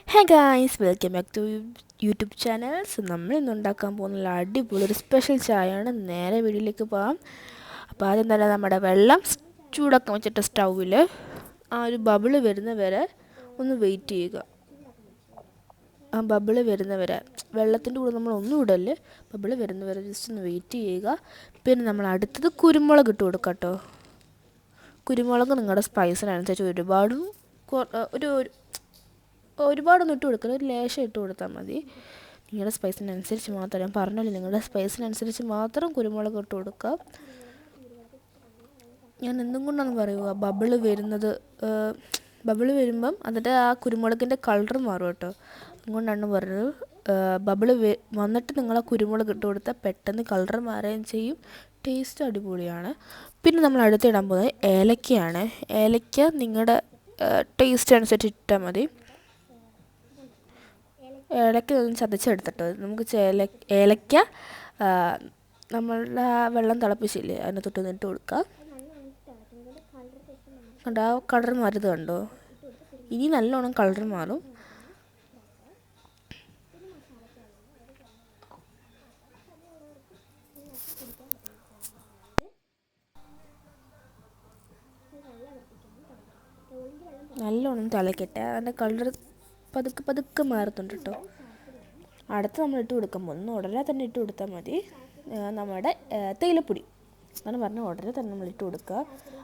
Hey guys, welcome back to YouTube channel. So നമ്മൾ ഇന്ന് ഉണ്ടാക്കാൻ പോകുന്ന അടിപൊളി ഒരു സ്പെഷ്യൽ ചായയാണ്. നേരെ വീഡിയോയിലേക്ക് പോകാം. അപ്പോൾ ആദ്യം തന്നെ നമ്മുടെ വെള്ളം ചൂടാക്കാൻ വെച്ചിട്ട് സ്റ്റൗവിൽ ആ ഒരു ബബിള് വരുന്ന വരെ ഒന്ന് വെയിറ്റ് ചെയ്യുക. ആ ബബിള് വരുന്ന വരെ വെള്ളത്തിൻ്റെ കൂടെ നമ്മൾ ഒന്നും ഇടല്ലേ, ബബിള് വരുന്ന വരെ ജസ്റ്റ് ഒന്ന് വെയിറ്റ് ചെയ്യുക. പിന്നെ നമ്മൾ അടുത്തത് കുരുമുളക് ഇട്ട് കൊടുക്കാം കേട്ടോ. കുരുമുളക് നിങ്ങളുടെ സ്പൈസിനനുസരിച്ച് ഒരുപാടൊന്നും ഇട്ട് കൊടുക്കരുത്, ഒരു ലേശം ഇട്ട് കൊടുത്താൽ മതി. നിങ്ങളുടെ സ്പൈസിനനുസരിച്ച് മാത്രം, ഞാൻ പറഞ്ഞല്ലോ, നിങ്ങളുടെ സ്പൈസിനനുസരിച്ച് മാത്രം കുരുമുളക് ഇട്ട് കൊടുക്കുക. ഞാൻ എന്തും കൊണ്ടാണെന്ന് പറയുക, ബബിള് വരുമ്പം അതിൻ്റെ ആ കുരുമുളകിൻ്റെ കളർ മാറും കേട്ടോ. അതുകൊണ്ടാണ് പറഞ്ഞത്. വന്നിട്ട് നിങ്ങൾ ആ കുരുമുളക് ഇട്ട് കൊടുത്താൽ പെട്ടെന്ന് കളർ മാറുകയും ചെയ്യും, ടേസ്റ്റ് അടിപൊളിയാണ്. പിന്നെ നമ്മൾ അടുത്തിടാൻ പോകുന്നത് ഏലക്കയാണ്. ഏലക്ക നിങ്ങളുടെ ടേസ്റ്റ് അനുസരിച്ച് ഇട്ടാൽ മതി. ഏലക്ക ഒന്ന് ചതച്ചെടുത്തിട്ട് നമുക്ക് ഏലക്ക നമ്മളുടെ വെള്ളം തിളപ്പിച്ചില്ലേ അതിനകത്തൊട്ട് ഇട്ട് കൊടുക്കുക. കണ്ടോ, ആ കളർ മാറിയത് കണ്ടോ? ഇനി നല്ലോണം കളർ മാറും. നല്ലോണം തിളക്കട്ടെ, അതിൻ്റെ കളർ പതുക്കെ പതുക്കെ മാറുന്നുണ്ട് കേട്ടോ. അടുത്ത് നമ്മൾ ഇട്ട് കൊടുക്കുമ്പോൾ ഒന്ന് ഉടനെ തന്നെ ഇട്ട് കൊടുത്താൽ മതി. നമ്മുടെ തേയിലപ്പൊടി അങ്ങനെ പറഞ്ഞാൽ ഉടനെ തന്നെ നമ്മൾ ഇട്ട് കൊടുക്കുക.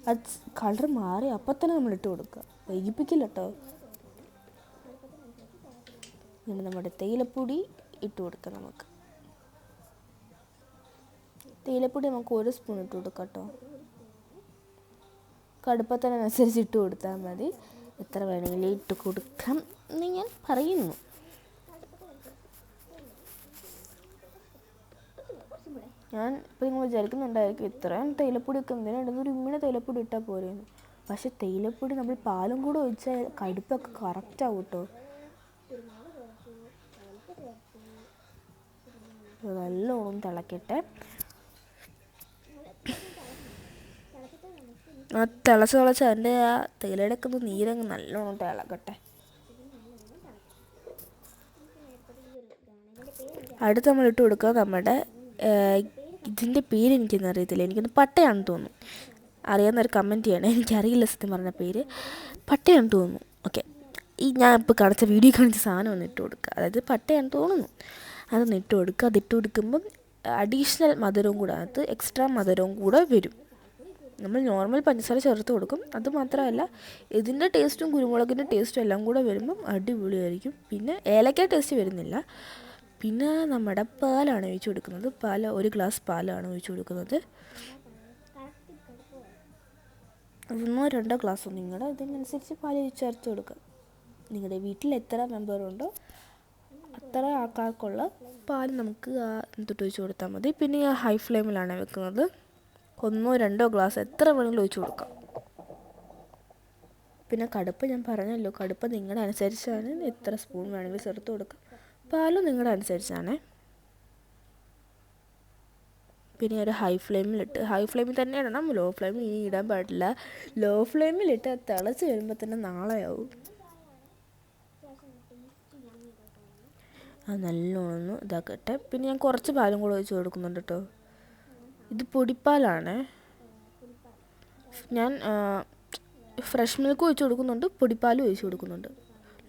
അത് കളർ മാറി അപ്പം തന്നെ നമ്മൾ ഇട്ട് കൊടുക്കുക, വൈകിപ്പിക്കില്ല കേട്ടോ. അങ്ങനെ നമ്മുടെ തേയിലപ്പൊടി ഇട്ട് കൊടുക്കാം. നമുക്ക് തേയിലപ്പൊടി നമുക്ക് 1 സ്പൂൺ ഇട്ട് കൊടുക്കാം കേട്ടോ. കടുപ്പത്തിനനുസരിച്ച് ഇട്ട് കൊടുത്താൽ മതി. എത്ര വേണമെങ്കിലും ഇട്ട് കൊടുക്കാം എന്ന് ഞാൻ പറയുന്നു. ഞാൻ ഇപ്പോൾ നിങ്ങൾ വിചാരിക്കുന്നുണ്ടായിരിക്കും ഇത്രയും തേയിലപ്പൊടിയൊക്കെ എന്തിനാണ് ഇടുന്നത്, ഒരു ഇങ്ങനെ തേയിലപ്പൊടി ഇട്ടാൽ പോരെയെന്ന്. പക്ഷേ തേയിലപ്പൊടി നമ്മൾ പാലും കൂടെ ഒഴിച്ചാൽ കടുപ്പൊക്കെ കറക്റ്റാവും കേട്ടോ. നല്ലോണം തിളക്കട്ടെ. ആ തിളച്ച് അതിൻ്റെ ആ തേയിലയുടെ ഒക്കെ നീരങ്ങ് നല്ലോണം തിളക്കട്ടെ. അടുത്ത് നമ്മൾ ഇട്ട് കൊടുക്കുക നമ്മുടെ ഇതിൻ്റെ പേര് എനിക്കൊന്നും അറിയത്തില്ല, എനിക്കൊന്ന് പട്ടയാണെന്ന് തോന്നുന്നു. അറിയാവുന്നൊരു കമൻറ്റ് ചെയ്യണേ, എനിക്കറിയില്ല സത്യം പറഞ്ഞ പേര്. പട്ടയാണെന്ന് തോന്നുന്നു. ഓക്കെ, ഞാൻ ഇപ്പോൾ കാണിച്ച സാധനം ഒന്ന് ഇട്ട് കൊടുക്കുക. അതായത് പട്ടയാണെന്ന് തോന്നുന്നു, അതൊന്ന് ഇട്ട് കൊടുക്കുക. അതിട്ട് കൊടുക്കുമ്പം അഡീഷണൽ മധുരവും കൂടെ, അതിനകത്ത് എക്സ്ട്രാ മധുരവും കൂടെ വരും. നമ്മൾ നോർമൽ പഞ്ചസാര ചേർത്ത് കൊടുക്കും. അത് മാത്രമല്ല, ഇതിൻ്റെ ടേസ്റ്റും കുരുമുളകിൻ്റെ ടേസ്റ്റും എല്ലാം കൂടെ വരുമ്പം അടിപൊളിയായിരിക്കും. പിന്നെ ഏലക്ക ടേസ്റ്റ് വരുന്നില്ല. പിന്നെ നമ്മുടെ പാലാണ് ഒഴിച്ച് കൊടുക്കുന്നത്. 1 ഗ്ലാസ് പാലാണ് ഒഴിച്ച് കൊടുക്കുന്നത്. 1-2 ഗ്ലാസ് നിങ്ങളുടെ ഇതിനനുസരിച്ച് പാൽ ചേർത്ത് കൊടുക്കുക. നിങ്ങളുടെ വീട്ടിൽ എത്ര മെമ്പറുണ്ടോ അത്ര ആൾക്കാർക്കുള്ള പാൽ നമുക്ക് തൊട്ട് ഒഴിച്ച് കൊടുത്താൽ മതി. പിന്നെ ഞാൻ ഹൈ ഫ്ലെയിമിലാണ് വെക്കുന്നത്. 1-2 ഗ്ലാസ് എത്ര വേണമെങ്കിലും ഒഴിച്ച് കൊടുക്കാം. പിന്നെ കടുപ്പ് ഞാൻ പറഞ്ഞല്ലോ, കടുപ്പ് നിങ്ങളുടെ അനുസരിച്ചാണ്, എത്ര സ്പൂൺ വേണമെങ്കിലും ചേർത്ത് കൊടുക്കാം. പാലും നിങ്ങളുടെ അനുസരിച്ചാണ്. പിന്നെ ഒരു ഹൈ ഫ്ലെയിമിൽ തന്നെ ഇടണം. ലോ ഫ്ലെയിമിൽ ഇനി ഇടാൻ പാടില്ല. ലോ ഫ്ലെയിമിലിട്ട് തിളച്ച് വരുമ്പോൾ തന്നെ നാളെയാവും. അത് നല്ലോണം ഇതാക്കട്ടെ. പിന്നെ ഞാൻ കുറച്ച് പാലും കൂടെ ഒഴിച്ച് കൊടുക്കുന്നുണ്ട് കേട്ടോ. ഇത് പൊടിപ്പാലാണ്. ഞാൻ ഫ്രഷ് മിൽക്ക് ഒഴിച്ച് കൊടുക്കുന്നുണ്ട്, പൊടിപ്പാലും ഒഴിച്ച് കൊടുക്കുന്നുണ്ട്.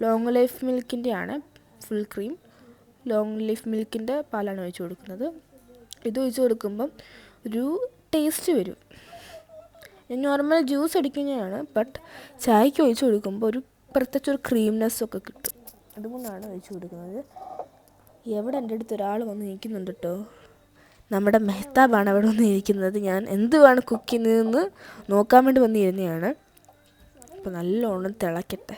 ലോങ് ലൈഫ് മിൽക്കിൻ്റെ ആണ്, ഫുൾ ക്രീം ലോങ് ലൈഫ് മിൽക്കിൻ്റെ പാലാണ് ഒഴിച്ച് കൊടുക്കുന്നത്. ഇത് ഒഴിച്ച് കൊടുക്കുമ്പം ഒരു ടേസ്റ്റ് വരും. നോർമൽ ജ്യൂസ് അടിക്കുന്നതാണ്, ബട്ട് ചായക്ക് ഒഴിച്ച് കൊടുക്കുമ്പോൾ പ്രത്യേകിച്ച് ഒരു ക്രീംനെസ്സൊക്കെ കിട്ടും. അതുകൊണ്ടാണ് ഒഴിച്ച് കൊടുക്കുന്നത്. എവിടെ എൻ്റെ അടുത്ത് ഒരാൾ വന്ന് നിൽക്കുന്നുണ്ട് കേട്ടോ. നമ്മുടെ മെഹ്താബാണ് അവിടെ വന്ന് ഇരിക്കുന്നത്. ഞാൻ എന്തുവാണ് കുക്ക് ചെയ്യുന്നതെന്ന് നോക്കാൻ വേണ്ടി വന്നിരുന്നതാണ്. അപ്പോൾ നല്ലോണം തിളക്കട്ടെ.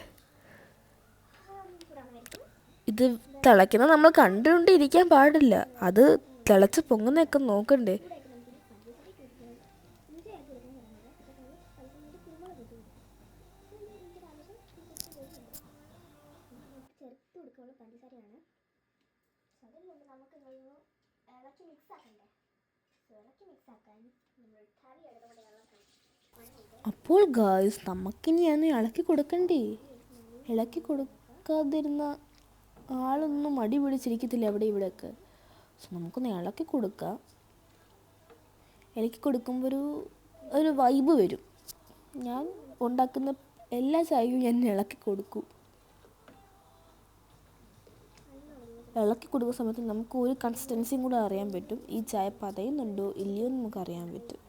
ഇത് തിളയ്ക്കുന്നത് നമ്മൾ കണ്ടുകൊണ്ടിരിക്കാൻ പാടില്ല, അത് തിളച്ച് പൊങ്ങുന്നതൊക്കെ നോക്കണ്ടേ. അപ്പോൾ ഗായ്സ്, നമുക്കിനി ഒന്ന് ഇളക്കി കൊടുക്കണ്ടേ. ഇളക്കാതിരുന്ന ആളൊന്നും മടി പിടിച്ചിരിക്കത്തില്ല അവിടെ ഇവിടെയൊക്കെ. സോ നമുക്കൊന്ന് ഇളക്കി കൊടുക്കാം. ഇളക്കി കൊടുക്കുമ്പോൾ ഒരു വൈബ് വരും. ഞാൻ ഉണ്ടാക്കുന്ന എല്ലാ ചായയും ഞാൻ ഇളക്കി കൊടുക്കും. ഇളക്കി കൊടുക്കുന്ന സമയത്ത് നമുക്ക് ഒരു കൺസിസ്റ്റൻസിയും കൂടെ അറിയാൻ പറ്റും. ഈ ചായ പതയുന്നുണ്ടോ ഇല്ലയോ എന്ന് നമുക്ക് അറിയാൻ പറ്റും.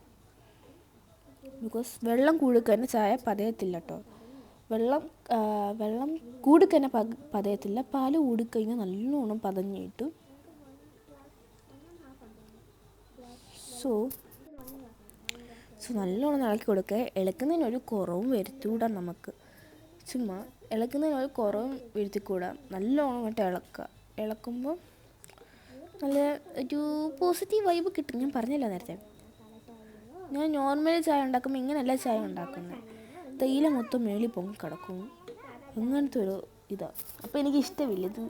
ബിക്കോസ് വെള്ളം കൂടിക്കഴിഞ്ഞാൽ ചായ പതയത്തില്ല കേട്ടോ. വെള്ളം കൂടിക്കഴിഞ്ഞാൽ പതയത്തില്ല. പാല് കൂടിക്കഴിഞ്ഞാൽ നല്ലോണം പതഞ്ഞ് കിട്ടും. സോ നല്ലോണം ഇളക്കി കൊടുക്കുക. ഇളക്കുന്നതിനൊരു കുറവും വരുത്തിക്കൂടാ. നമുക്ക് ചുമ്മാ ഇളക്കുന്നതിനൊരു കുറവും വരുത്തിക്കൂടാ. നല്ലോണം ഇങ്ങോട്ട് ഇളക്കുക. ഇളക്കുമ്പോൾ നല്ല ഒരു പോസിറ്റീവ് വൈബ് കിട്ടും. ഞാൻ പറഞ്ഞില്ല നേരത്തെ, ഞാൻ നോർമൽ ചായ ഉണ്ടാക്കുമ്പോൾ ഇങ്ങനെയല്ല ചായ ഉണ്ടാക്കുന്നത്. തേയില മൊത്തം മേളിൽ പൊങ്ങി കിടക്കും. അങ്ങനത്തെ ഒരു ഇതാണ്. അപ്പോൾ എനിക്കിഷ്ടമില്ല ഇത്.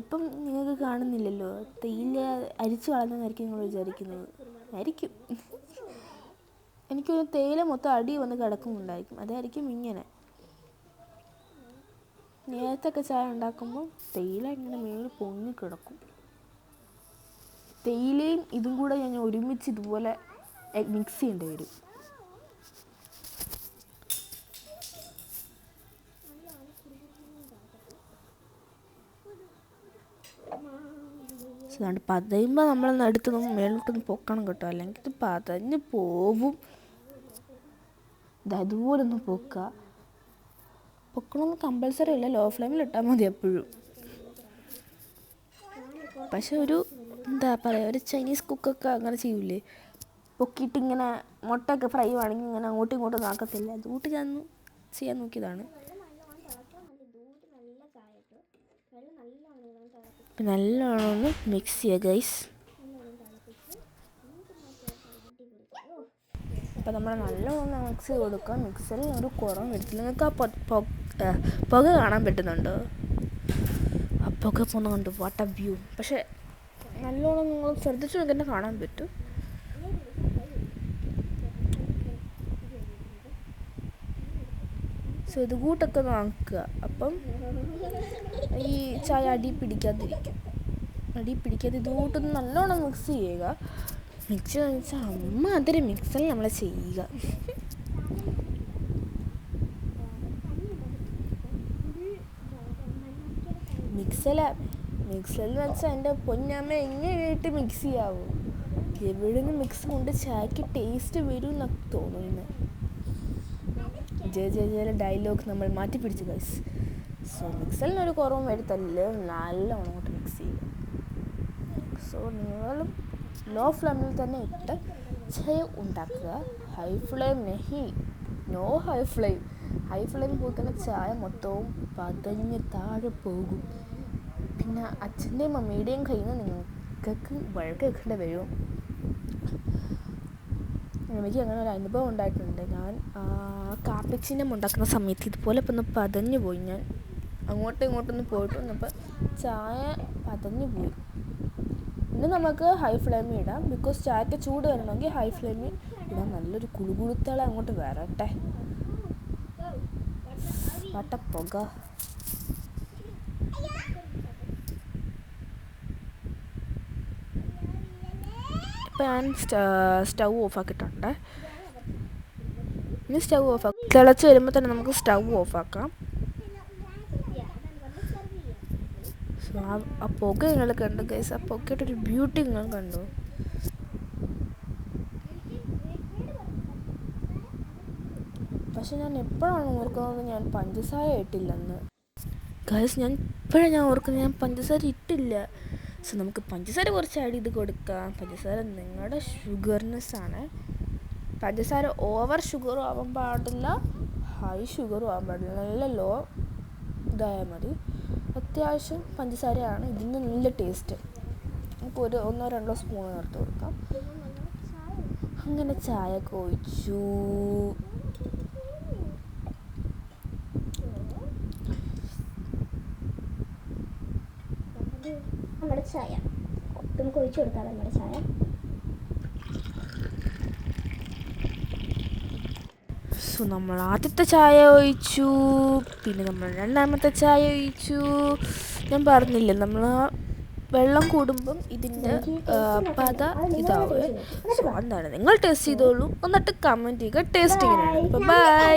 എപ്പം നിങ്ങൾക്ക് കാണുന്നില്ലല്ലോ, തേയില അരിച്ചു കളഞ്ഞെന്നായിരിക്കും നിങ്ങൾ വിചാരിക്കുന്നത്. ആയിരിക്കും. എനിക്കൊരു തേയില മൊത്തം അടി വന്ന് കിടക്കുന്നുണ്ടായിരിക്കും. അതായിരിക്കും ഇങ്ങനെ. നേരത്തൊക്കെ ചായ ഉണ്ടാക്കുമ്പോൾ തേയില ഇങ്ങനെ മേളിൽ പൊങ്ങി കിടക്കും. തേയിലയും ഇതും കൂടെ ഞാൻ ഒരുമിച്ച് ഇതുപോലെ മിക്സ് ചെയ്യേണ്ടി വരും. അതുകൊണ്ട് പതയുമ്പോൾ നമ്മളൊന്ന് അടുത്തൊന്ന് മേലോട്ടൊന്ന് പൊക്കണം കേട്ടോ, അല്ലെങ്കിൽ ഇത് പതഞ്ഞ് പോവും. അതുപോലെ ഒന്ന് പൊക്കണമെന്ന് കമ്പൽസറി ഇല്ല. ലോ ഫ്ലെയിമിൽ ഇട്ടാൽ മതി എപ്പോഴും. പക്ഷെ എന്താ പറയുക, ഒരു ചൈനീസ് കുക്കൊക്കെ അങ്ങനെ ചെയ്യൂലേ, പൊക്കിയിട്ട് ഇങ്ങനെ മുട്ടയൊക്കെ ഫ്രൈ ആണെങ്കിൽ ഇങ്ങനെ അങ്ങോട്ടും ഇങ്ങോട്ടും ആക്കത്തില്ല. അതുകൂട്ട് ഞാൻ ചെയ്യാൻ നോക്കിയതാണ്. നല്ലോണം ഒന്ന് മിക്സ് ചെയ്യുക ഗൈസ്. അപ്പോൾ നമ്മൾ നല്ലോണം മിക്സ് ചെയ്ത് കൊടുക്കുക. മിക്സിൽ ഒരു കുറവും വരത്തില്ല. നിങ്ങൾക്ക് ആ പുക കാണാൻ പറ്റുന്നുണ്ടോ? ആ പുക പോകുന്നുണ്ട്. What A view. പക്ഷേ നല്ലോണം നിങ്ങൾ ശ്രദ്ധിച്ചു നോക്കി കാണാൻ പറ്റും. സോ ഇത് കൂട്ടൊക്കെ നോക്കുക. അപ്പം ഈ ചായ അടി പിടിക്കാതെ ഇതുകൂട്ടൊന്ന് നല്ലോണം മിക്സ് ചെയ്യുക. മിക്സ് എന്ന് വെച്ചാൽ അതൊരു മിക്സിൽ നമ്മൾ ചെയ്യുക. മിക്സലെന്ന് വെച്ചാൽ എൻ്റെ പൊന്നമ്മ എങ്ങനെയായിട്ട് മിക്സ് ചെയ്യാവോ? എവിടെ നിന്ന് മിക്സ് കൊണ്ട് ചായക്ക് ടേസ്റ്റ് വരും എന്നൊക്കെ തോന്നുന്നു. ജയ ഡയലോഗ് നമ്മൾ മാറ്റി പിടിച്ചു ഗൈസ്. സോ മിക്സലിനൊരു കുറവും വരുത്തല്ലേ, നല്ലോണം അങ്ങോട്ട് മിക്സ് ചെയ്യുക. സോ നിങ്ങളും ലോ ഫ്ലെയിമിൽ തന്നെ ഇട്ട് ചായ ഉണ്ടാക്കുക. High flame no high flame പോയിക്കുന്ന ചായ മൊത്തവും പതഞ്ഞ് താഴെ പോകും. പിന്നെ അച്ഛൻ്റെയും മമ്മിയുടെയും കയ്യിൽ നിന്ന് നിങ്ങൾക്ക് വഴക്ക് കേൾക്കേണ്ടി വരും. എനിക്ക് അങ്ങനെ ഒരു അനുഭവം ഉണ്ടായിട്ടുണ്ട്. ഞാൻ കാപ്പിച്ചിനം ഉണ്ടാക്കുന്ന സമയത്ത് ഇതുപോലെ ഇപ്പം ഒന്ന് പതഞ്ഞു പോയി. ഞാൻ അങ്ങോട്ടും ഇങ്ങോട്ടൊന്ന് പോയിട്ട് വന്നപ്പോൾ ചായ പതഞ്ഞു പോയി. പിന്നെ നമുക്ക് ഹൈ ഫ്ലെയിമിൽ ഇടാം. ബിക്കോസ് ചായക്ക് ചൂട് വരണമെങ്കിൽ ഹൈ ഫ്ലെയിമിൽ ഇടാം. നല്ലൊരു കുളുകുളുത്തള അങ്ങോട്ട് വരട്ടെ. പുക. ഇപ്പം ഞാൻ സ്റ്റൗ ഓഫാക്കിയിട്ടുണ്ട്. ഇനി സ്റ്റൗ ഓഫാക്കാം. തിളച്ച് വരുമ്പോൾ തന്നെ നമുക്ക് സ്റ്റൗ ഓഫാക്കാം. സോ ആ പുക നിങ്ങൾ കണ്ടു ഗൈസ്. ആ പുകയുടെ ബ്യൂട്ടി നിങ്ങൾ കണ്ടു. പക്ഷെ ഞാൻ എപ്പോഴാണ് ഓർക്കുന്നത് ഞാൻ പഞ്ചസാര ഇട്ടില്ലെന്ന്. ഗൈസ് ഞാൻ ഓർക്കുന്നത് ഞാൻ പഞ്ചസാര ഇട്ടില്ല. സോ നമുക്ക് പഞ്ചസാര കുറച്ച് ആഡ് ചെയ്ത് കൊടുക്കാം. പഞ്ചസാര നിങ്ങളുടെ ഷുഗർനെസ്സാണ്. പഞ്ചസാര ഓവർ ഷുഗറും ആവാൻ പാടില്ല, ഹൈ ഷുഗറും ആവാൻ പാടില്ല. നല്ല ലോ ഇതായാൽ മതി. അത്യാവശ്യം പഞ്ചസാരയാണ് ഇതിന് നല്ല ടേസ്റ്റ്. നമുക്ക് 1-2 സ്പൂൺ ചേർത്ത് കൊടുക്കാം. അങ്ങനെ ചായ ഒഴിച്ചു. നമ്മുടെ ചായ നമുക്ക് ഒഴിച്ചു കൊടുക്കാം. നമ്മുടെ ചായ സോ നമ്മൾ ആദ്യത്തെ ചായ ഒഴിച്ചു, പിന്നെ നമ്മൾ രണ്ടാമത്തെ ചായ ഒഴിച്ചു. ഞാൻ പറഞ്ഞില്ലേ, നമ്മൾ വെള്ളം കൂടുമ്പം ഇതിൻ്റെ പത ഇതാവും. സോ എന്താണ്, നിങ്ങൾ ടേസ്റ്റ് ചെയ്തോളൂ, എന്നിട്ട് കമൻറ്റ് ചെയ്യുക ടേസ്റ്റ് എങ്ങനെയാണ്. ബൈ.